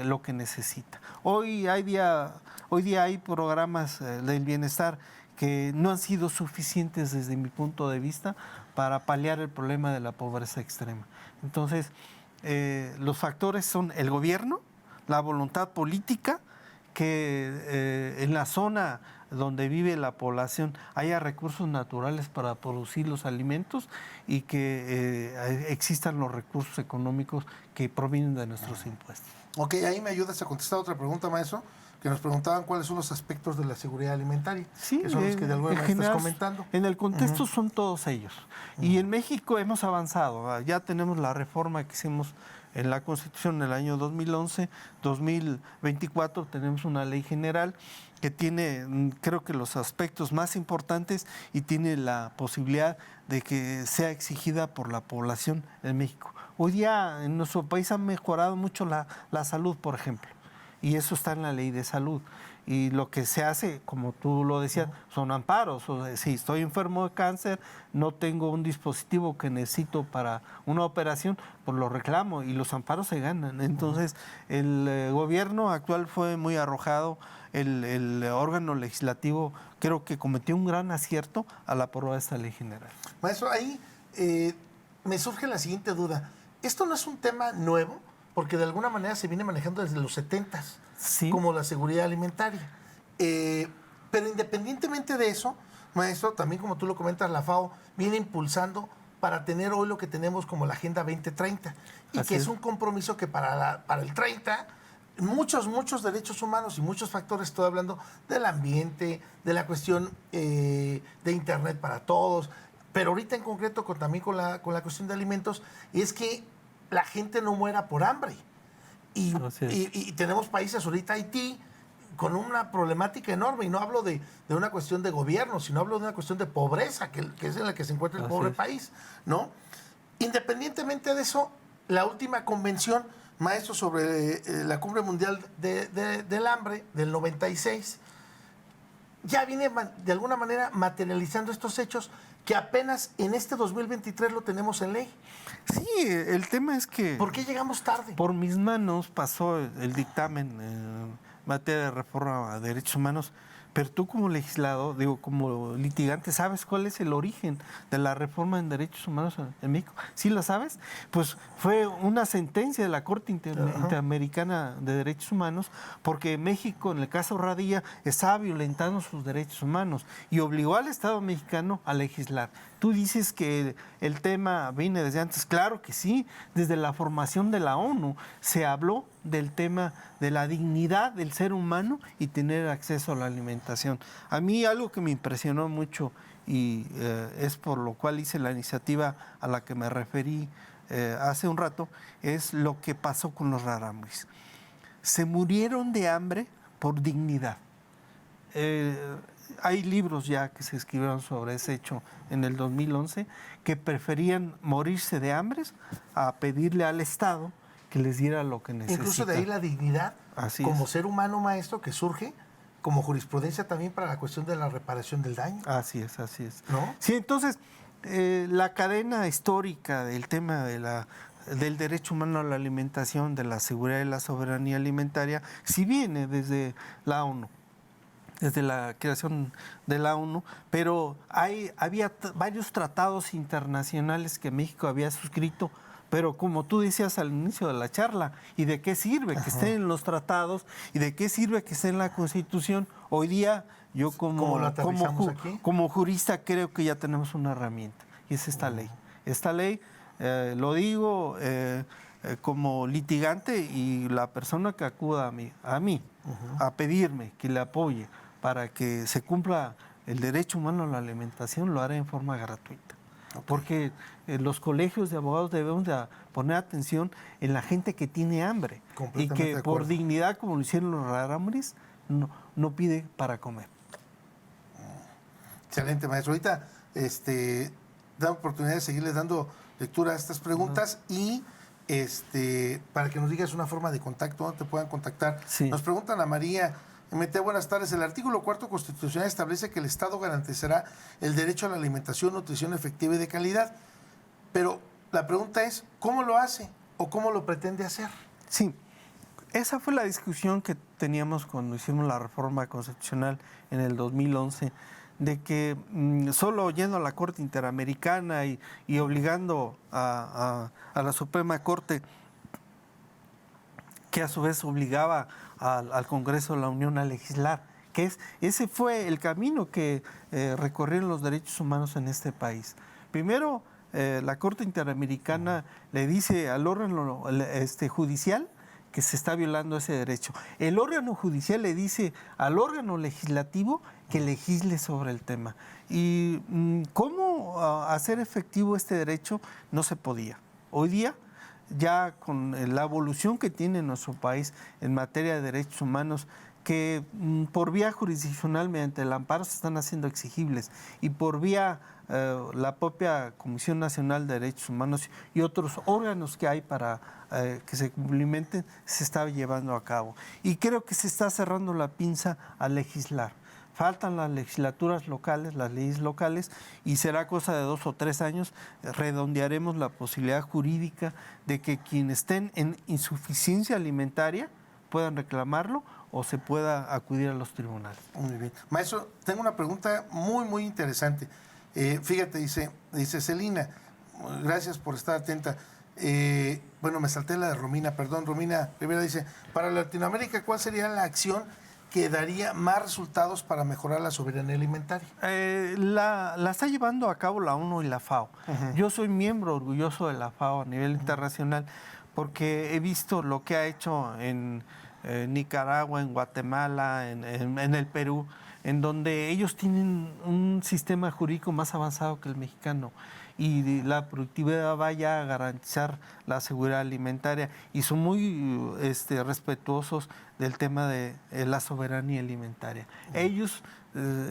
lo que necesita. Hoy día hay programas del bienestar que no han sido suficientes desde mi punto de vista para paliar el problema de la pobreza extrema. Entonces, los factores son el gobierno, la voluntad política, que en la zona donde vive la población haya recursos naturales para producir los alimentos y que existan los recursos económicos que provienen de nuestros impuestos. Ok, ahí me ayudas a contestar otra pregunta, maestro, que nos preguntaban cuáles son los aspectos de la seguridad alimentaria, sí, que son los que de alguna manera estás comentando. En el contexto son todos ellos. Y en México hemos avanzado, ya tenemos la reforma que hicimos en la Constitución en el año 2011, 2024 tenemos una ley general que tiene, creo que los aspectos más importantes y tiene la posibilidad de que sea exigida por la población en México. Hoy día en nuestro país ha mejorado mucho la salud, por ejemplo, y eso está en la ley de salud. Y lo que se hace, como tú lo decías, son amparos. O sea, si estoy enfermo de cáncer, no tengo un dispositivo que necesito para una operación, pues lo reclamo y los amparos se ganan. Entonces, el gobierno actual fue muy arrojado. El órgano legislativo creo que cometió un gran acierto al aprobar esta ley general. Maestro, ahí me surge la siguiente duda. ¿Esto no es un tema nuevo? Porque de alguna manera se viene manejando desde los 70s, sí, como la seguridad alimentaria. Pero independientemente de eso, maestro, también como tú lo comentas, la FAO viene impulsando para tener hoy lo que tenemos como la Agenda 2030. Y Así que es un compromiso que para el 30, muchos derechos humanos y muchos factores, estoy hablando del ambiente, de la cuestión de Internet para todos, pero ahorita en concreto también con la cuestión de alimentos, es que la gente no muera por hambre. Y tenemos países, ahorita Haití, con una problemática enorme, y no hablo de una cuestión de gobierno, sino hablo de una cuestión de pobreza, que es en la que se encuentra el pobre país, ¿no? Independientemente de eso, la última convención, maestro, sobre la Cumbre Mundial del Hambre, del 96, ya viene de alguna manera materializando estos hechos que apenas en este 2023 lo tenemos en ley. Sí, el tema es que... ¿Por qué llegamos tarde? Por mis manos pasó el dictamen en materia de reforma a derechos humanos, pero tú como legislador, digo, como litigante, ¿sabes cuál es el origen de la reforma en derechos humanos en México? ¿Sí la sabes? Pues fue una sentencia de la Corte Interamericana de Derechos Humanos, porque México, en el caso Radilla, estaba violentando sus derechos humanos y obligó al Estado mexicano a legislar. Tú dices que el tema viene desde antes. Claro que sí, desde la formación de la ONU se habló del tema de la dignidad del ser humano y tener acceso a la alimentación. A mí algo que me impresionó mucho y es por lo cual hice la iniciativa a la que me referí hace un rato, es lo que pasó con los rarámuris. Se murieron de hambre por dignidad. Hay libros ya que se escribieron sobre ese hecho en el 2011 que preferían morirse de hambre a pedirle al Estado que les diera lo que necesitan. Incluso de ahí la dignidad como ser humano, maestro, que surge como jurisprudencia también para la cuestión de la reparación del daño. Así es, así es. ¿No? Sí, entonces, la cadena histórica del tema del derecho humano a la alimentación, de la seguridad y la soberanía alimentaria, sí viene desde la ONU, desde la creación de la ONU, pero había varios tratados internacionales que México había suscrito, pero como tú decías al inicio de la charla, ¿y de qué sirve que estén en los tratados? ¿Y de qué sirve que esté en la Constitución? Hoy día yo ¿Cómo lo aterrizamos aquí? como jurista creo que ya tenemos una herramienta, y es esta ley. Esta ley, lo digo como litigante y la persona que acuda a mí a pedirme que le apoye para que se cumpla el derecho humano a la alimentación, lo haré en forma gratuita. Porque los colegios de abogados debemos de poner atención en la gente que tiene hambre y que por dignidad, como lo hicieron los rarámuris, no pide para comer. Excelente, maestro. Ahorita da oportunidad de seguirles dando lectura a estas preguntas y para que nos digas una forma de contacto, donde te puedan contactar. Sí. Nos preguntan a María MT, buenas tardes. El artículo 4 constitucional establece que el Estado garantizará el derecho a la alimentación, nutrición efectiva y de calidad. Pero la pregunta es, ¿cómo lo hace o cómo lo pretende hacer? Sí, esa fue la discusión que teníamos cuando hicimos la reforma constitucional en el 2011, de que solo yendo a la Corte Interamericana y obligando a la Suprema Corte, que a su vez obligaba al Congreso de la Unión a legislar, ese fue el camino que recorrieron los derechos humanos en este país. Primero, la Corte Interamericana le dice al órgano judicial que se está violando ese derecho. El órgano judicial le dice al órgano legislativo que legisle sobre el tema. Y cómo hacer efectivo este derecho no se podía. Hoy día, ya con la evolución que tiene nuestro país en materia de derechos humanos, que por vía jurisdiccional mediante el amparo se están haciendo exigibles y por vía la propia Comisión Nacional de Derechos Humanos y otros órganos que hay para que se cumplimenten, se está llevando a cabo. Y creo que se está cerrando la pinza a legislar. Faltan las legislaturas locales, las leyes locales, y será cosa de 2 o 3 años, redondearemos la posibilidad jurídica de que quienes estén en insuficiencia alimentaria puedan reclamarlo o se pueda acudir a los tribunales. Muy bien. Maestro, tengo una pregunta muy, muy interesante. Fíjate, dice Celina, gracias por estar atenta. Bueno, me salté la de Romina, perdón. Romina Rivera dice, para Latinoamérica, ¿cuál sería la acción que daría más resultados para mejorar la soberanía alimentaria? La está llevando a cabo la ONU y la FAO. Yo soy miembro orgulloso de la FAO a nivel internacional porque he visto lo que ha hecho en Nicaragua, en Guatemala, en el Perú, en donde ellos tienen un sistema jurídico más avanzado que el mexicano y la productividad vaya a garantizar la seguridad alimentaria y son muy respetuosos del tema de la soberanía alimentaria. Ellos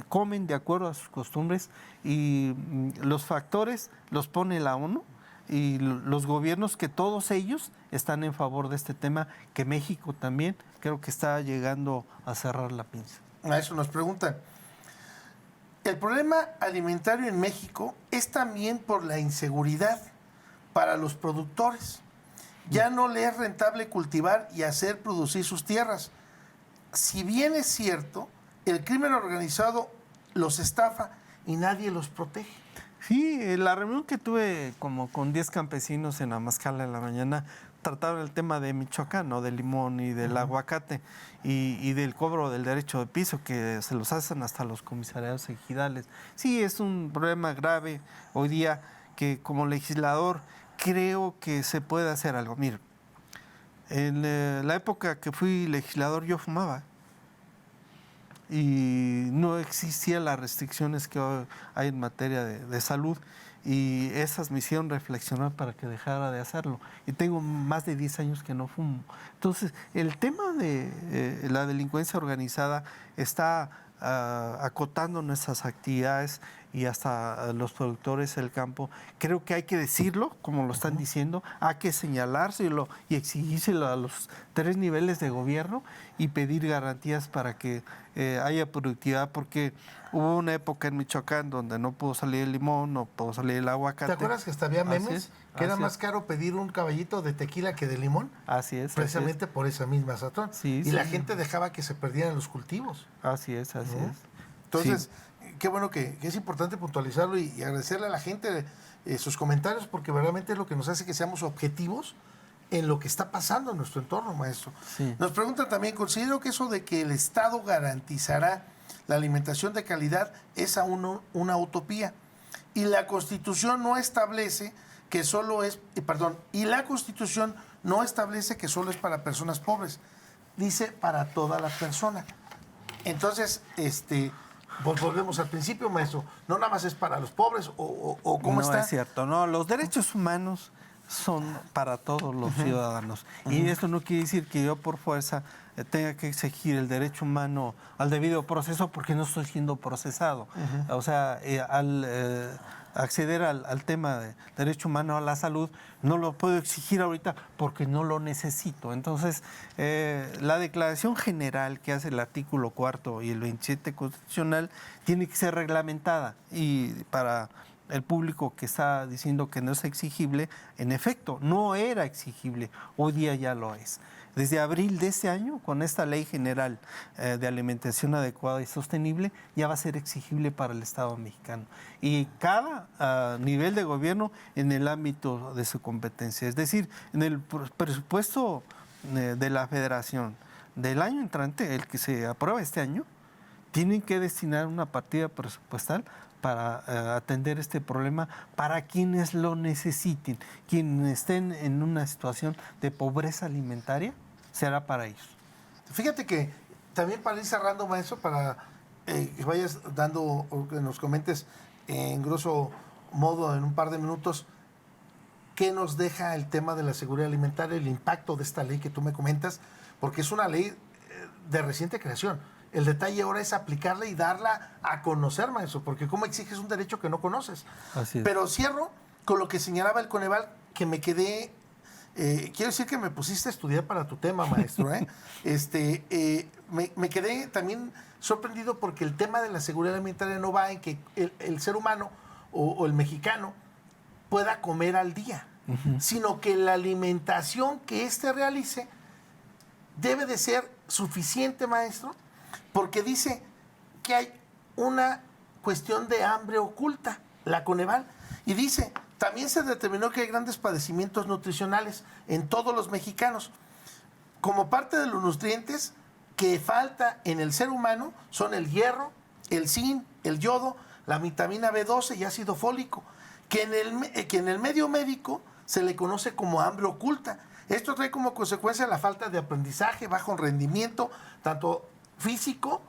comen de acuerdo a sus costumbres y los factores los pone la ONU y los gobiernos, que todos ellos están en favor de este tema, que México también creo que está llegando a cerrar la pinza. A eso nos preguntan. El problema alimentario en México es también por la inseguridad para los productores. Ya no le es rentable cultivar y hacer producir sus tierras. Si bien es cierto, el crimen organizado los estafa y nadie los protege. Sí, la reunión que tuve como con 10 campesinos en Amazcala en la mañana trataron el tema de Michoacán, ¿no? Del limón y del aguacate y del cobro del derecho de piso, que se los hacen hasta los comisariados ejidales. Sí, es un problema grave hoy día que como legislador creo que se puede hacer algo. Mire, en la época que fui legislador yo fumaba y no existían las restricciones que hoy hay en materia de salud, y esas me hicieron reflexionar para que dejara de hacerlo. Y tengo más de 10 años que no fumo. Entonces, el tema de la delincuencia organizada está acotando nuestras actividades y hasta los productores del campo. Creo que hay que decirlo, como lo están diciendo, hay que señalárselo y exigírselo a los 3 niveles de gobierno y pedir garantías para que haya productividad, porque hubo una época en Michoacán donde no pudo salir el limón, no pudo salir el aguacate. ¿Te acuerdas que hasta había memes? Así es, Que era así más es. caro pedir un caballito de tequila que de limón. Así es. Precisamente por esa misma razón. Sí, y sí. la gente dejaba que se perdieran los cultivos. Así es, así ¿no? es. Entonces, qué bueno que es importante puntualizarlo y agradecerle a la gente sus comentarios, porque verdaderamente es lo que nos hace que seamos objetivos en lo que está pasando en nuestro entorno, maestro. Sí. Nos preguntan también, considero que eso de que el Estado garantizará la alimentación de calidad es aún una utopía. Y la Constitución no establece que solo es, y la Constitución no establece que solo es para personas pobres. Dice para toda la persona. Entonces, pues volvemos al principio, maestro. No nada más es para los pobres o cómo está. No es cierto, no. Los derechos humanos son para todos los ciudadanos. Y eso no quiere decir que yo por fuerza tenga que exigir el derecho humano al debido proceso porque no estoy siendo procesado. O sea, al acceder al tema de derecho humano a la salud, no lo puedo exigir ahorita porque no lo necesito. Entonces, la declaración general que hace el artículo 4 y el 27 constitucional tiene que ser reglamentada, y para el público que está diciendo que no es exigible, en efecto, no era exigible, hoy día ya lo es. Desde abril de este año, con esta Ley General de Alimentación Adecuada y Sostenible, ya va a ser exigible para el Estado mexicano. Y cada nivel de gobierno en el ámbito de su competencia. Es decir, en el presupuesto de la Federación del año entrante, el que se aprueba este año, tienen que destinar una partida presupuestal para atender este problema para quienes lo necesiten. Quienes estén en una situación de pobreza alimentaria, será para ellos. Fíjate que también para ir cerrando, maestro, para que vayas dando o que nos comentes en grosso modo en un par de minutos, ¿qué nos deja el tema de la seguridad alimentaria, el impacto de esta ley que tú me comentas? Porque es una ley de reciente creación. El detalle ahora es aplicarla y darla a conocer, maestro, porque ¿cómo exiges un derecho que no conoces? Así es. Pero cierro con lo que señalaba el Coneval, que me quedé... quiero decir que me pusiste a estudiar para tu tema, maestro. Me quedé también sorprendido porque el tema de la seguridad alimentaria no va en que el ser humano o el mexicano pueda comer al día, sino que la alimentación que éste realice debe de ser suficiente, maestro, porque dice que hay una cuestión de hambre oculta, la Coneval, y dice, también se determinó que hay grandes padecimientos nutricionales en todos los mexicanos. Como parte de los nutrientes que falta en el ser humano son el hierro, el zinc, el yodo, la vitamina B12 y ácido fólico, que en el medio médico se le conoce como hambre oculta. Esto trae como consecuencia la falta de aprendizaje, bajo rendimiento, tanto físico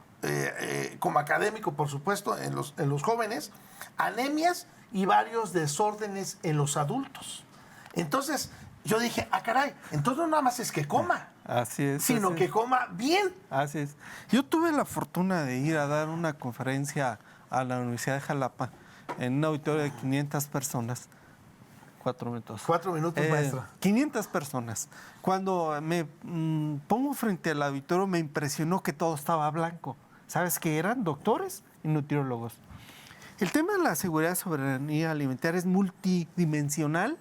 como académico, por supuesto, en los jóvenes, anemias y varios desórdenes en los adultos. Entonces, yo dije, caray, entonces no nada más es que coma, así es, sino así que es. coma bien. Así es. Yo tuve la fortuna de ir a dar una conferencia a la Universidad de Jalapa en un auditorio de 500 personas. 4 minutos. 4 minutos, maestro. 500 personas. Cuando me pongo frente al auditorio, me impresionó que todo estaba blanco. ¿Sabes qué eran? Doctores y nutriólogos. El tema de la seguridad y soberanía alimentaria es multidimensional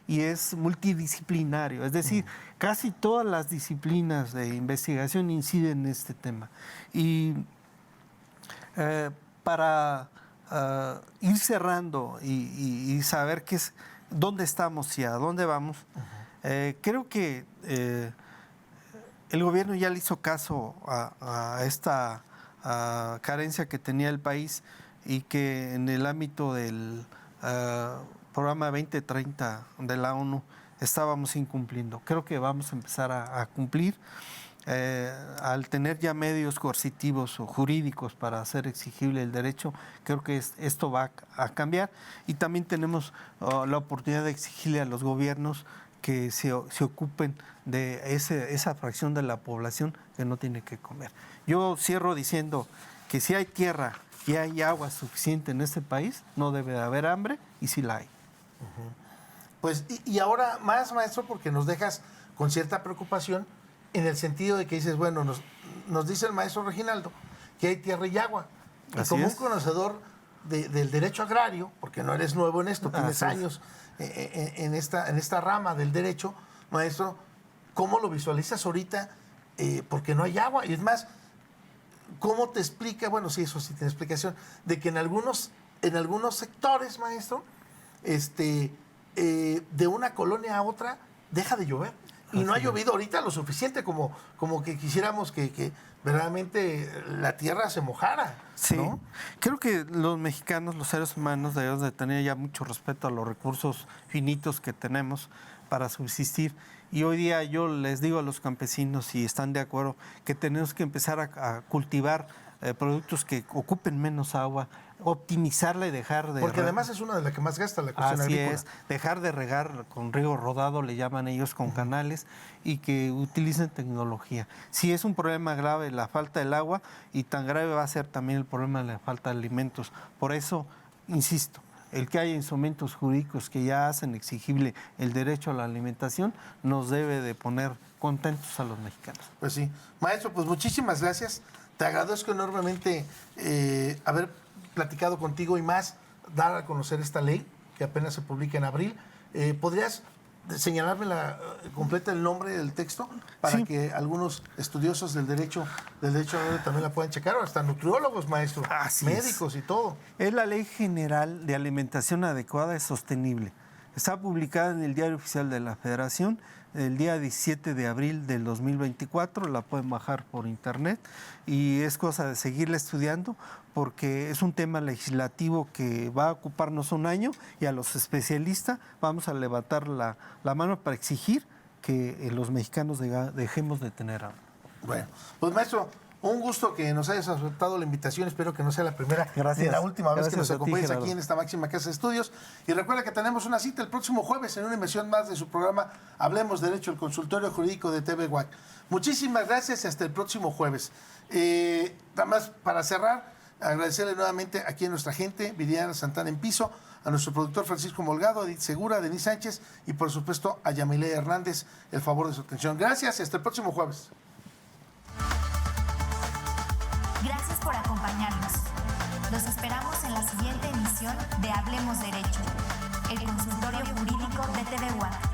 y es multidisciplinario. Es decir, casi todas las disciplinas de investigación inciden en este tema. Y para ir cerrando y saber dónde estamos y a dónde vamos, creo que el gobierno ya le hizo caso a esta carencia que tenía el país, y que en el ámbito del programa 2030 de la ONU estábamos incumpliendo. Creo que vamos a empezar a cumplir al tener ya medios coercitivos o jurídicos para hacer exigible el derecho. Creo que esto va a cambiar, y también tenemos la oportunidad de exigirle a los gobiernos que se ocupen de esa fracción de la población que no tiene que comer. Yo cierro diciendo que si hay tierra y hay agua suficiente en este país, no debe de haber hambre, y sí la hay. Pues, y ahora más, maestro, porque nos dejas con cierta preocupación en el sentido de que dices, bueno, nos dice el maestro Reginaldo que hay tierra y agua. Y Así como es. un conocedor del derecho agrario, porque no eres nuevo en esto, tienes Así es. años en esta rama del derecho, maestro, ¿cómo lo visualizas ahorita? Porque no hay agua. Y es más, ¿cómo te explica? Bueno, sí, eso sí tiene explicación, de que en algunos sectores, maestro, de una colonia a otra deja de llover. Y no ha llovido ahorita lo suficiente como que quisiéramos que verdaderamente la tierra se mojara. Sí, ¿no? creo que los mexicanos, los seres humanos, debemos de tener ya mucho respeto a los recursos finitos que tenemos para subsistir. Y hoy día yo les digo a los campesinos, si están de acuerdo, que tenemos que empezar a cultivar productos que ocupen menos agua, optimizarla y dejar de... Porque además es una de las que más gasta la cuestión Así agrícola. es, dejar de regar con riego rodado, le llaman ellos, con canales, y que utilicen tecnología. Si es un problema grave la falta del agua, y tan grave va a ser también el problema de la falta de alimentos. Por eso, insisto, el que haya instrumentos jurídicos que ya hacen exigible el derecho a la alimentación nos debe de poner contentos a los mexicanos. Pues sí. Maestro, pues muchísimas gracias. Te agradezco enormemente haber platicado contigo y más dar a conocer esta ley que apenas se publica en abril. ¿Podrías señalarme completa el nombre del texto para Sí. que algunos estudiosos del derecho agrario también la puedan checar? O hasta nutriólogos, maestro, Así médicos y todo. Es la Ley General de Alimentación Adecuada y Sostenible. Está publicada en el Diario Oficial de la Federación el día 17 de abril del 2024, la pueden bajar por internet y es cosa de seguirla estudiando porque es un tema legislativo que va a ocuparnos un año y a los especialistas vamos a levantar la mano para exigir que los mexicanos dejemos de tener hambre. Bueno, pues maestro, un gusto que nos hayas aceptado la invitación. Espero que no sea la primera Gracias. ni la última vez que Gracias nos a ti, acompañes Gerardo. aquí en esta máxima casa de estudios. Y recuerda que tenemos una cita el próximo jueves en una emisión más de su programa Hablemos Derecho, el consultorio jurídico de TV WAC. Muchísimas gracias y hasta el próximo jueves. Nada más para cerrar, agradecerle nuevamente aquí a nuestra gente, Viridiana Santana en piso, a nuestro productor Francisco Molgado, a Edith Segura, a Denis Sánchez y por supuesto a Yamile Hernández el favor de su atención. Gracias y hasta el próximo jueves. Gracias por acompañarnos. Los esperamos en la siguiente emisión de Hablemos Derecho, el consultorio jurídico de TV WAC.